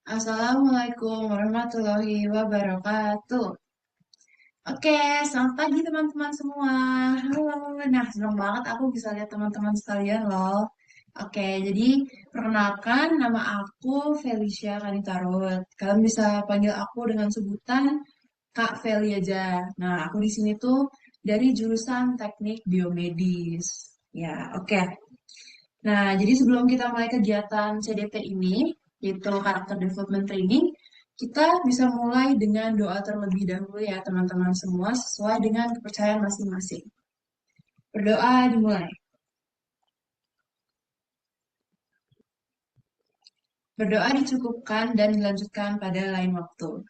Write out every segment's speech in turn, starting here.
Assalamualaikum warahmatullahi wabarakatuh. Oke, selamat pagi teman-teman semua. Halo. Nah, senang banget aku bisa lihat teman-teman sekalian loh. Oke, jadi perkenalkan nama aku Felicia Kanitarut. Kalian bisa panggil aku dengan sebutan Kak Feli aja. Nah, aku di sini tuh dari jurusan Teknik Biomedis. Ya, oke. Nah, jadi sebelum kita mulai kegiatan CDT ini, yaitu Character Development Training, kita bisa mulai dengan doa terlebih dahulu ya teman-teman semua, sesuai dengan kepercayaan masing-masing. Berdoa dimulai. Berdoa dicukupkan dan dilanjutkan pada lain waktu.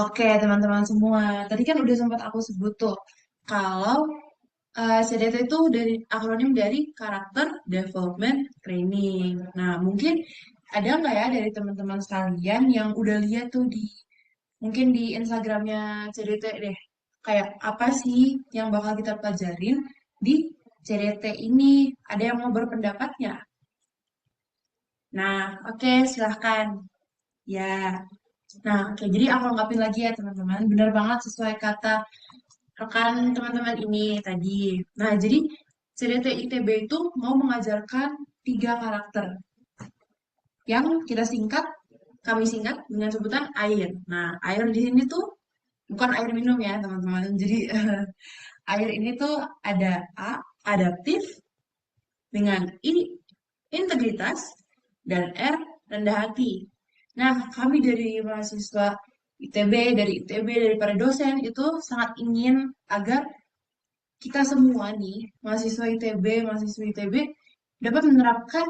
Oke, teman-teman semua. Tadi kan udah sempat aku sebut tuh, kalau CDT itu dari akronim dari Character Development Training. Nah, mungkin ada nggak ya dari teman-teman sekalian yang udah lihat tuh mungkin di Instagramnya CDT deh, kayak apa sih yang bakal kita pelajarin di CDT ini? Ada yang mau berpendapatnya? Nah, oke, silahkan. Ya, nah, oke, jadi aku lengkapin lagi ya teman-teman. Bener banget sesuai kata rekan teman-teman ini tadi. Nah, jadi CDT ITB itu mau mengajarkan tiga karakter yang kami singkat dengan sebutan air. Nah, air di sini tuh bukan air minum ya teman-teman. Jadi air ini tuh ada A, adaptif, dengan I, integritas, dan R, rendah hati. Nah, kami dari mahasiswa ITB, dari para dosen itu sangat ingin agar kita semua nih, mahasiswa ITB, mahasiswa ITB, dapat menerapkan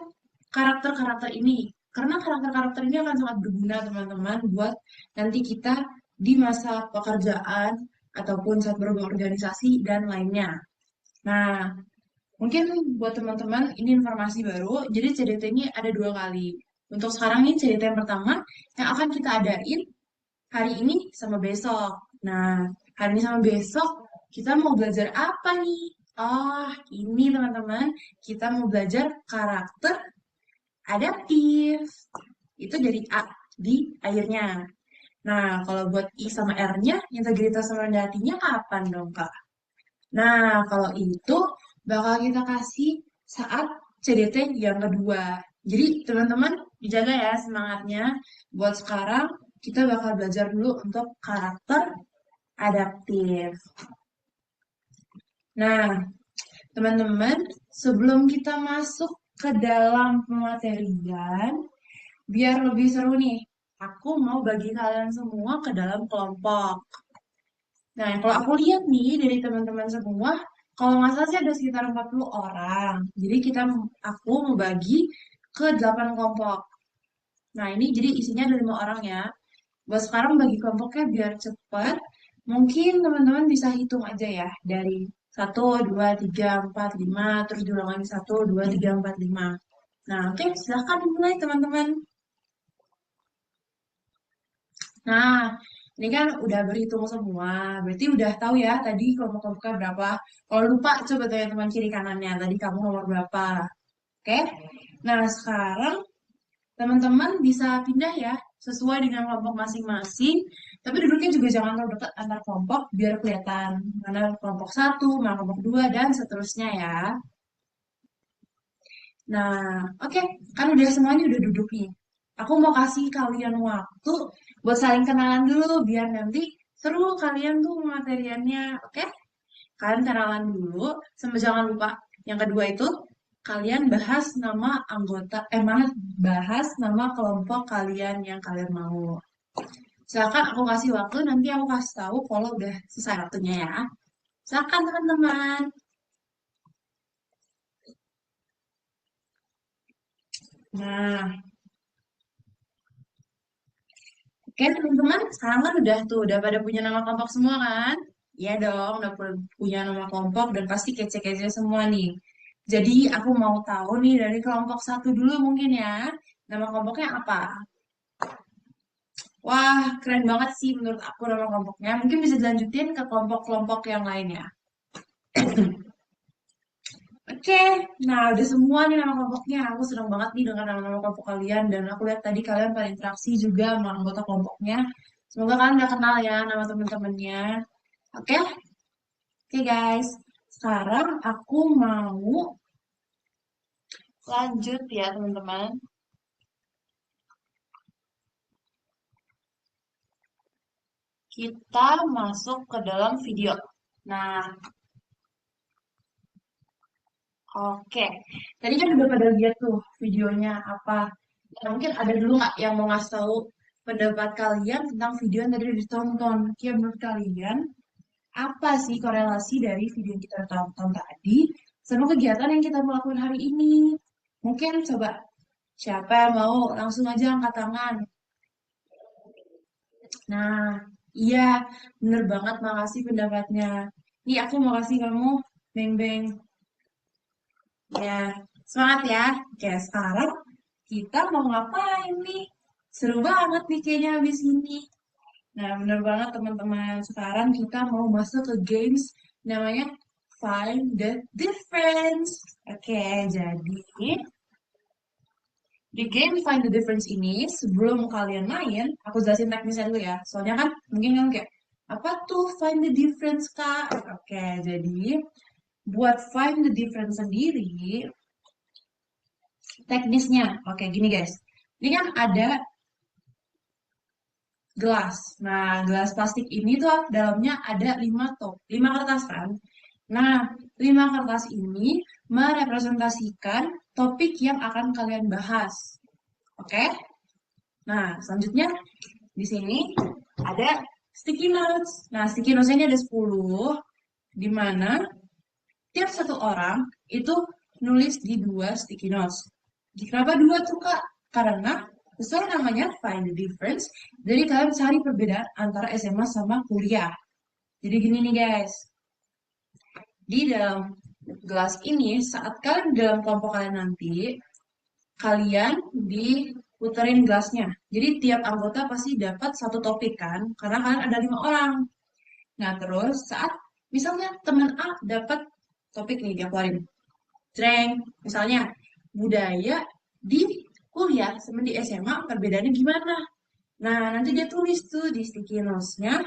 karakter-karakter ini. Karena karakter-karakter ini akan sangat berguna, teman-teman, buat nanti kita di masa pekerjaan ataupun saat berorganisasi dan lainnya. Nah, mungkin buat teman-teman ini informasi baru. Jadi CDT ini ada dua kali. Untuk sekarang ini CDT yang pertama yang akan kita adain hari ini sama besok. Nah, hari ini sama besok kita mau belajar apa nih? Oh, ini teman-teman, kita mau belajar karakter adaptif. Itu dari A di akhirnya. Nah, kalau buat I sama R-nya, integritas sama rendah hatinya kapan dong, Kak? Nah, kalau itu bakal kita kasih saat CDT yang kedua. Jadi, teman-teman, dijaga ya semangatnya. Buat sekarang, kita bakal belajar dulu untuk karakter adaptif. Nah, teman-teman, sebelum kita masuk ke dalam pematerian, biar lebih seru nih, aku mau bagi kalian semua ke dalam kelompok. Nah, kalau aku lihat nih dari teman-teman semua, kalau nggak salah sih ada sekitar 40 orang. Jadi aku mau bagi ke 8 kelompok. Nah, ini jadi isinya ada 5 orang ya. Buat sekarang bagi kelompoknya biar cepat. Mungkin teman-teman bisa hitung aja ya. Dari 1, 2, 3, 4, 5, terus diulang lagi 1, 2, 3, 4, 5. Nah, oke, silahkan mulai teman-teman. Nah, ini kan udah berhitung semua. Berarti udah tahu ya tadi kelompok-kelompoknya berapa. Kalau lupa, coba tanya teman kiri kanannya. Tadi kamu nomor berapa. Oke? Nah, sekarang teman-teman bisa pindah ya. Sesuai dengan kelompok masing-masing. Tapi duduknya juga jangan terlalu dekat antar kelompok. Biar kelihatan mana kelompok satu, mana kelompok dua, dan seterusnya ya. Nah, oke. Kan udah semuanya udah duduk nih. Aku mau kasih kalian waktu buat saling kenalan dulu biar nanti seru kalian tuh materiannya, oke? Kalian kenalan dulu, sama jangan lupa yang kedua itu kalian bahas nama anggota, mana bahas nama kelompok kalian yang kalian mau. Silakan aku kasih waktu, nanti aku kasih tahu kalau udah selesai waktunya ya. Silakan teman-teman. Nah, oke teman-teman, sekarang kan udah pada punya nama kelompok semua kan? Iya dong, udah punya nama kelompok dan pasti kece-kece semua nih. Jadi aku mau tahu nih dari kelompok satu dulu mungkin ya. Nama kelompoknya apa? Wah, keren banget sih menurut aku nama kelompoknya. Mungkin bisa dilanjutin ke kelompok-kelompok yang lain ya. Oke, nah udah semua nih nama kelompoknya. Aku senang banget nih dengan nama-nama kelompok kalian. Dan aku lihat tadi kalian berinteraksi juga sama anggota kelompoknya. Semoga kalian udah kenal ya nama teman-temannya. Oke, oke guys. Sekarang aku mau lanjut ya teman-teman. Kita masuk ke dalam video. Nah, oke. Tadi kan udah pada lihat tuh videonya apa. Ya, mungkin ada dulu nggak yang mau ngasih tahu pendapat kalian tentang video yang tadi udah ditonton. Ya, menurut kalian, apa sih korelasi dari video yang kita tonton tadi sama kegiatan yang kita melakukan hari ini? Mungkin coba siapa yang mau langsung aja angkat tangan. Nah, iya, bener banget. Makasih pendapatnya. Nih, aku mau kasih kamu beng-beng. Ya, semangat ya. Oke, sekarang kita mau ngapain nih? Seru banget nih kayaknya habis ini. Nah, bener banget teman-teman. Sekarang kita mau masuk ke games namanya Find the Difference. Oke, jadi di game Find the Difference ini, sebelum kalian main, aku jelasin teknisnya dulu ya. Soalnya kan mungkin kan kayak, apa tuh Find the Difference, Kak? Oke, jadi buat Find the Difference sendiri, teknisnya. Oke, gini guys. Ini kan ada gelas. Nah, gelas plastik ini tuh dalamnya ada 5 kertas kan. Nah, 5 kertas ini merepresentasikan topik yang akan kalian bahas. Oke? Nah, selanjutnya di sini ada sticky notes. Nah, sticky notes ini ada 10, di mana tiap satu orang itu nulis di 2 sticky notes. Kenapa 2 tuh, Kak? Karena sesuai namanya find the difference, jadi kalian cari perbedaan antara SMA sama kuliah. Jadi gini nih guys, di dalam gelas ini saat kalian dalam kelompok kalian nanti, kalian diputerin gelasnya. Jadi tiap anggota pasti dapat satu topik kan, karena kalian ada 5 orang. Nah terus saat misalnya teman A dapat topik nih dia keluarin, Jreng, misalnya budaya di kuliah sama di SMA perbedaannya gimana? Nah, nanti dia tulis tuh di sticky notes-nya.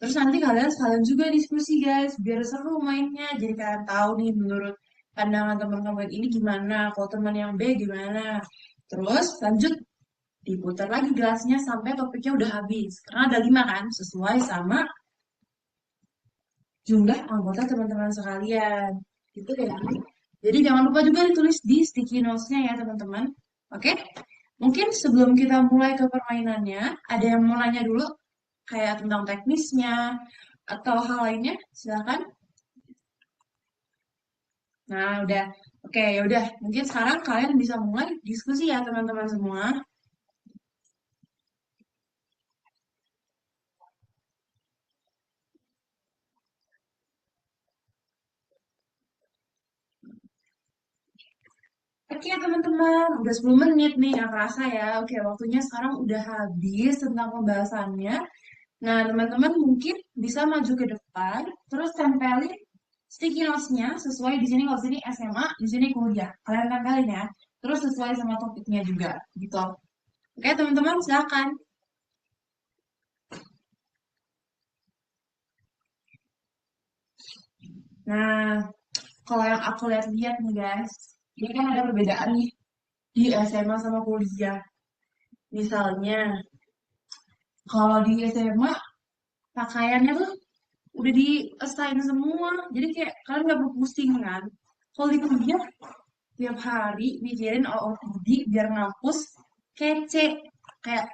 Terus nanti kalian sekalian juga diskusi guys, biar seru mainnya. Jadi kalian tahu nih menurut pandangan teman-teman ini gimana, kalau teman yang B gimana. Terus lanjut diputar lagi gelasnya sampai topiknya udah habis. Karena ada 5 kan, sesuai sama jumlah anggota teman-teman sekalian. Gitu ya. Jadi jangan lupa juga ditulis di sticky notes-nya ya teman-teman. Oke? Mungkin sebelum kita mulai ke permainannya, ada yang mau nanya dulu kayak tentang teknisnya atau hal lainnya? Silakan. Nah, udah. Oke, ya udah. Mungkin sekarang kalian bisa mulai diskusi ya teman-teman semua. Oke teman-teman, udah 10 menit nih, nggak kerasa ya. Oke, waktunya sekarang udah habis tentang pembahasannya. Nah, teman-teman mungkin bisa maju ke depan, terus tempelin sticky notes-nya sesuai di sini kalau di sini SMA, di sini kuliah. Kalian tempelin ya. Terus sesuai sama topiknya juga, gitu. Oke, teman-teman, silakan. Nah, kalau yang aku lihat-lihat nih guys, ini kan ada perbedaan nih di SMA sama kuliah. Misalnya, kalau di SMA pakaiannya tuh udah di assign semua, jadi kayak kalian nggak perlu pusing kan. Kalau di kuliah tiap hari mikirin OOTD biar ngampus kece, kayak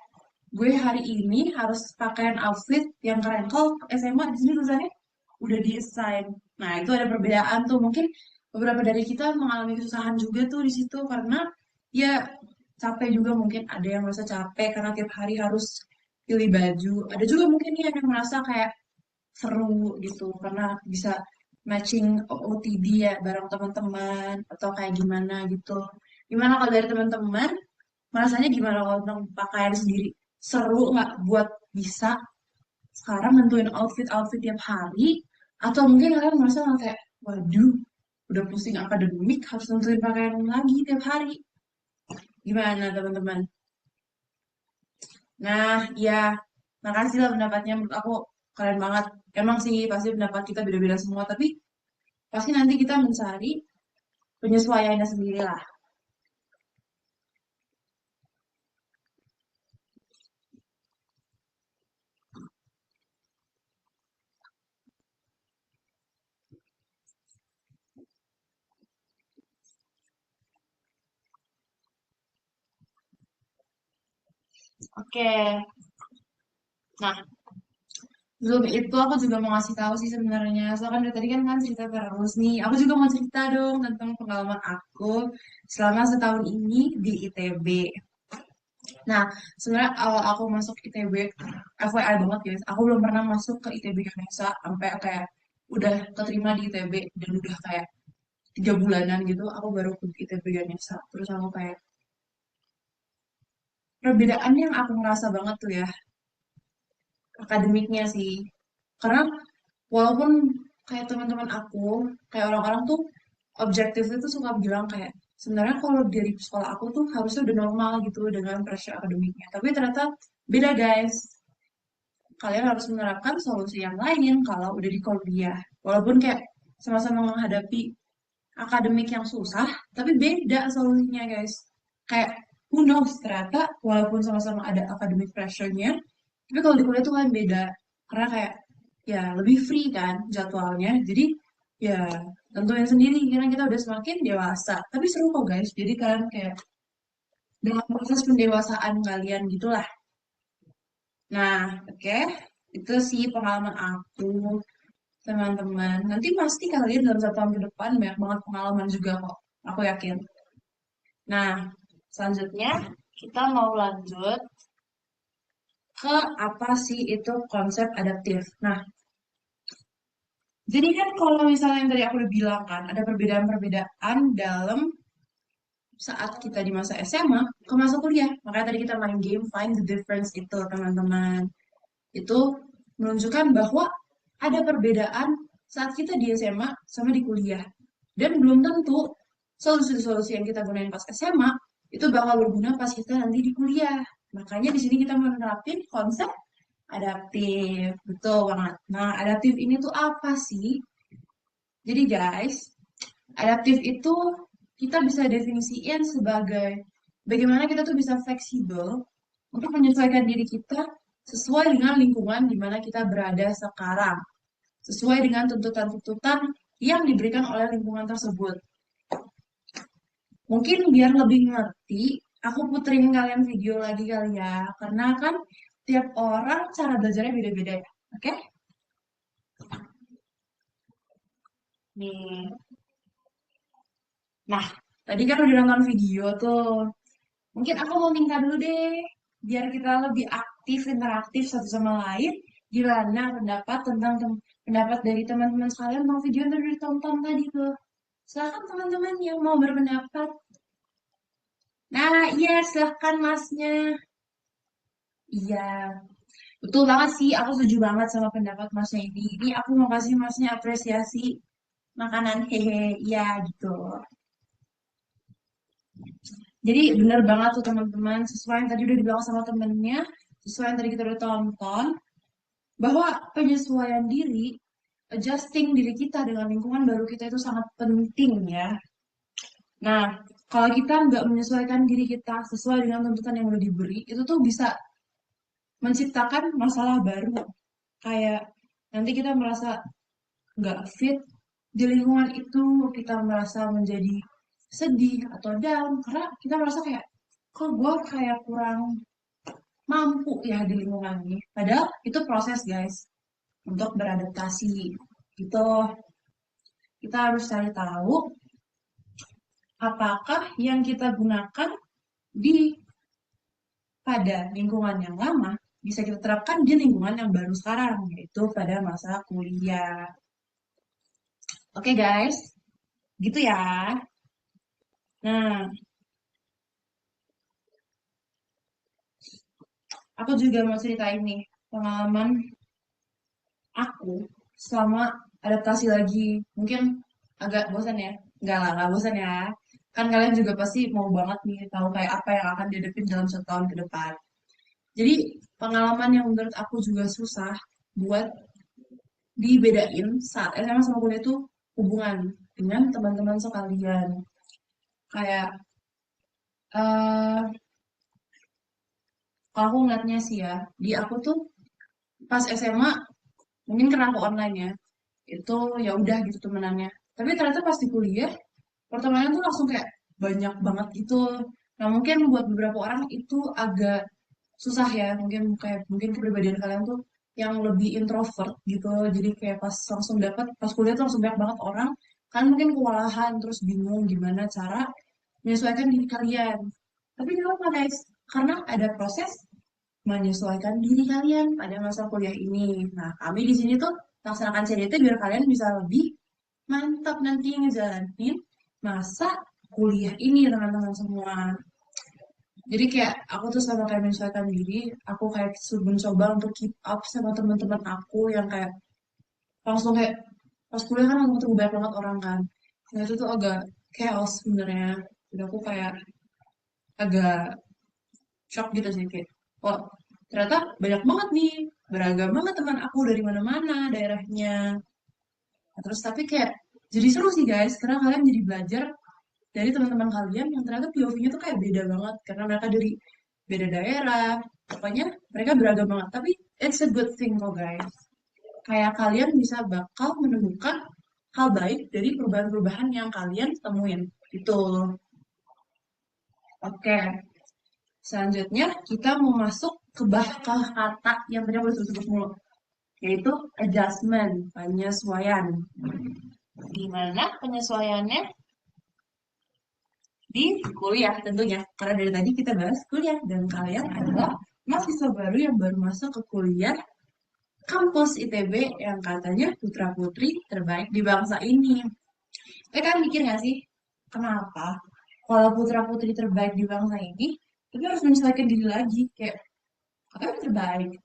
gue hari ini harus pakaian outfit yang keren. Kalau SMA di sini tulisannya udah di-assign. Nah, itu ada perbedaan tuh. Mungkin beberapa dari kita mengalami kesusahan juga tuh di situ karena ya capek juga, mungkin ada yang merasa capek karena tiap hari harus pilih baju. Ada juga mungkin yang merasa kayak seru gitu karena bisa matching OOTD ya bareng teman-teman atau kayak gimana gitu. Gimana kalau dari teman-teman? Merasanya gimana kalau tentang pakaian sendiri? Seru nggak buat bisa sekarang nentuin outfit-outfit tiap hari? Atau mungkin kalian merasa kayak, waduh, udah pusing akademik harus nentuin pakaian lagi tiap hari. Gimana teman-teman? Nah, ya, makasih lah pendapatnya. Menurut aku keren banget. Emang sih pasti pendapat kita beda-beda semua, tapi pasti nanti kita mencari penyesuaiannya sendiri lah. Oke, nah sebelum itu aku juga mau ngasih tahu sih sebenarnya. Soalnya kan dari tadi kan cerita terus nih. Aku juga mau cerita dong tentang pengalaman aku selama setahun ini di ITB. Nah, sebenarnya awal aku masuk ITB, FYI banget guys, aku belum pernah masuk ke ITB Ganesha sampai kayak udah keterima di ITB dan udah kayak 3 bulanan gitu, aku baru ke ITB Ganesha. Terus aku kayak perbedaan yang aku ngerasa banget tuh ya, akademiknya sih. Karena walaupun kayak teman-teman aku, kayak orang-orang tuh objektifnya tuh suka bilang kayak sebenarnya kalau dari sekolah aku tuh harusnya udah normal gitu dengan pressure akademiknya. Tapi ternyata beda guys. Kalian harus menerapkan solusi yang lain kalau udah di kuliah. Walaupun kayak sama-sama menghadapi akademik yang susah, tapi beda solusinya guys. Kayak who knows ternyata walaupun sama-sama ada academic pressure-nya, tapi kalau di kuliah tuh kan beda. Karena kayak ya lebih free kan jadwalnya. Jadi ya tentuin sendiri karena kita udah semakin dewasa. Tapi seru kok guys. Jadi kan kayak dalam proses pendewasaan kalian gitulah. Nah, oke. Itu sih pengalaman aku, teman-teman. Nanti pasti kalian dalam 1 tahun ke depan banyak banget pengalaman juga kok. Aku yakin. Nah, selanjutnya kita mau lanjut ke apa sih itu konsep adaptif. Nah, jadi kan kalau misalnya yang tadi aku udah bilang kan, ada perbedaan-perbedaan dalam saat kita di masa SMA ke masa kuliah. Makanya tadi kita main game Find the Difference itu, teman-teman. Itu menunjukkan bahwa ada perbedaan saat kita di SMA sama di kuliah. Dan belum tentu solusi-solusi yang kita gunain pas SMA itu bakal berguna pas kita nanti di kuliah. Makanya di sini kita menerapin konsep adaptif. Betul banget. Nah, adaptif ini tuh apa sih? Jadi guys, adaptif itu kita bisa definisikan sebagai bagaimana kita tuh bisa fleksibel untuk menyesuaikan diri kita sesuai dengan lingkungan di mana kita berada sekarang, sesuai dengan tuntutan-tuntutan yang diberikan oleh lingkungan tersebut. Mungkin biar lebih ngerti, aku puterin kalian video lagi kali ya, karena kan tiap orang cara belajarnya beda-beda ya. Oke? Nih. Nah, tadi kan udah nonton video tuh. Mungkin aku mau minta dulu deh, biar kita lebih aktif, interaktif satu sama lain. Gimana pendapat dari teman-teman sekalian tentang video yang udah ditonton tadi tuh? Silahkan teman-teman yang mau berpendapat. Nah, iya silahkan masnya. Iya, betul banget sih. Aku setuju banget sama pendapat masnya ini. Ini aku mau kasih masnya apresiasi makanan hehe. Iya gitu. Jadi bener banget tuh teman-teman. Sesuai yang tadi udah dibilang sama temennya. Sesuai yang tadi kita udah tonton. Bahwa penyesuaian diri, adjusting diri kita dengan lingkungan baru kita itu sangat penting ya. Nah, kalau kita nggak menyesuaikan diri kita sesuai dengan tuntutan yang udah diberi, itu tuh bisa menciptakan masalah baru. Kayak nanti kita merasa nggak fit di lingkungan itu, kita merasa menjadi sedih atau down, karena kita merasa kayak, kok gue kayak kurang mampu ya di lingkungan ini. Padahal itu proses guys, untuk beradaptasi. Gitu, kita harus cari tahu apakah yang kita gunakan di pada lingkungan yang lama bisa kita terapkan di lingkungan yang baru sekarang, yaitu pada masa kuliah. Oke guys, gitu ya. Nah, aku juga mau ceritain nih pengalaman aku selama adaptasi lagi. Mungkin agak bosan ya? Enggak lah, nggak bosan ya. Kan kalian juga pasti mau banget nih tahu kayak apa yang akan dihadapin dalam 1 tahun ke depan. Jadi pengalaman yang menurut aku juga susah buat dibedain saat SMA sama kuliah itu hubungan dengan teman-teman sekalian. Kayak eh kalau aku ngeliatnya sih ya, di aku tuh pas SMA mungkin karena aku online ya, itu ya udah gitu temenannya. Tapi ternyata pas di kuliah pertemanan tuh langsung kayak banyak banget gitu. Nah mungkin buat beberapa orang itu agak susah ya, mungkin kepribadian kalian tuh yang lebih introvert gitu. Jadi kayak pas kuliah tuh langsung banyak banget orang, kan mungkin kewalahan terus bingung gimana cara menyesuaikan diri kalian. Tapi gak apa guys, karena ada proses menyesuaikan diri kalian pada masa kuliah ini. Nah, kami di sini tuh laksanakan CDT biar kalian bisa lebih mantap nanti ngejalanin masa kuliah ini teman-teman semua. Jadi kayak aku tuh sama kayak menyesuaikan diri, aku kayak mencoba untuk keep up sama teman-teman aku yang kayak langsung kayak pas kuliah kan langsung ketemu banyak banget orang kan. Nah itu tuh agak chaos sebenarnya. Jadi aku kayak agak shock gitu sih kayak, oh ternyata banyak banget nih, beragam banget teman aku dari mana-mana daerahnya. Nah, terus tapi kayak jadi seru sih guys, karena kalian jadi belajar dari teman-teman kalian yang ternyata POV-nya tuh kayak beda banget karena mereka dari beda daerah. Pokoknya mereka beragam banget, tapi it's a good thing kok guys. Kayak kalian bisa bakal menemukan hal baik dari perubahan-perubahan yang kalian temuin. Itu. Oke, selanjutnya kita mau masuk ke kata yang tadi aku sebut mulu, yaitu adjustment, penyesuaian. Di mana penyesuaiannya di kuliah tentunya. Karena dari tadi kita bahas kuliah dan kalian adalah mahasiswa baru yang baru masuk ke kuliah kampus ITB yang katanya putra-putri terbaik di bangsa ini. Kan mikir nggak sih, kenapa kalau putra-putri terbaik di bangsa ini, tapi harus menyesuaikan diri lagi, kayak katanya terbaik.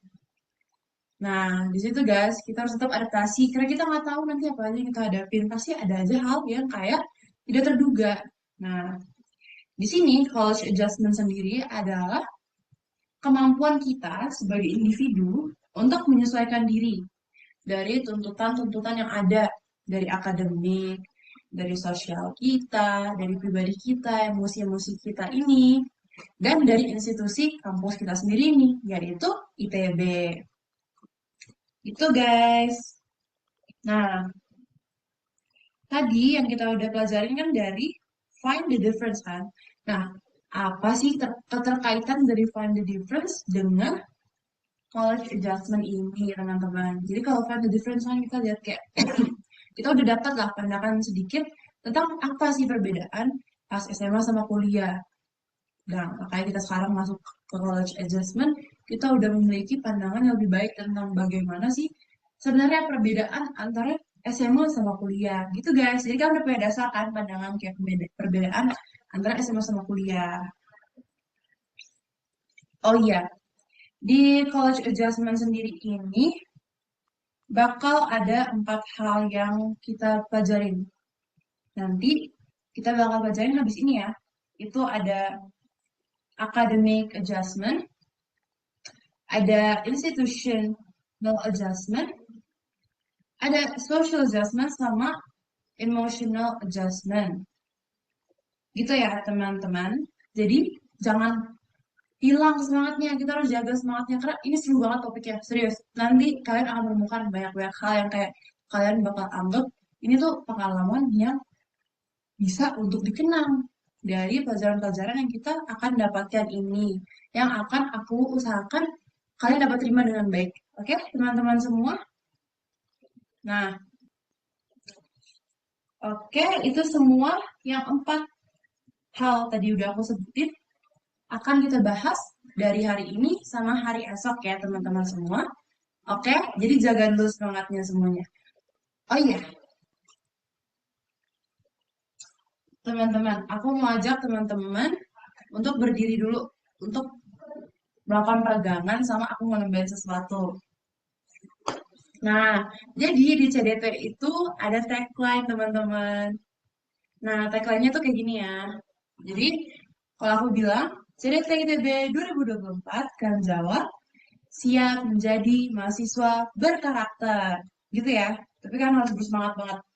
Nah, di situ guys, kita harus tetap adaptasi, karena kita nggak tahu nanti apa aja yang kita hadapin. Pasti ada aja hal yang kayak tidak terduga. Nah, di sini college adjustment sendiri adalah kemampuan kita sebagai individu untuk menyesuaikan diri dari tuntutan-tuntutan yang ada dari akademik, dari sosial kita, dari pribadi kita, emosi-emosi kita ini, dan dari institusi kampus kita sendiri ini, yaitu ITB. Itu guys. Nah, tadi yang kita udah pelajarin kan dari find the difference kan. Nah, apa sih keterkaitan dari find the difference dengan college adjustment ini teman-teman? Jadi kalau find the difference kan kita lihat kayak kita udah dapat lah pandangan sedikit tentang apa sih perbedaan pas SMA sama kuliah. Nah, makanya kita sekarang masuk ke college adjustment, kita udah memiliki pandangan yang lebih baik tentang bagaimana sih sebenarnya perbedaan antara SMA sama kuliah. Gitu guys. Jadi kan udah punya dasar kan pandangan kayak perbedaan antara SMA sama kuliah. Oh iya, di college adjustment sendiri ini bakal ada 4 hal yang kita pelajarin. Nanti kita bakal pelajarin habis ini ya. Itu ada academic adjustment, ada institutional adjustment, ada social adjustment sama emotional adjustment. Gitu ya teman-teman. Jadi jangan hilang semangatnya, kita harus jaga semangatnya karena ini seru banget topiknya, serius. Nanti kalian akan menemukan banyak-banyak hal yang kayak kalian bakal anggap ini tuh pengalaman yang bisa untuk dikenang dari pelajaran-pelajaran yang kita akan dapatkan ini, yang akan aku usahakan kalian dapat terima dengan baik. Oke, teman-teman semua? Nah, oke, itu semua yang 4 hal tadi udah aku sebutin akan kita bahas dari hari ini sama hari esok ya teman-teman semua. Oke, jadi jaga dulu semangatnya semuanya. Oh iya, teman-teman, aku mau ajak teman-teman untuk berdiri dulu untuk melakukan peregangan sama aku mau nambahin sesuatu. Nah, jadi di CDT itu ada tagline teman-teman. Nah, tagline-nya tuh kayak gini ya. Jadi, kalau aku bilang, CDT ITB 2024 kan jawab, siap menjadi mahasiswa berkarakter. Gitu ya. Tapi kan harus bersemangat banget.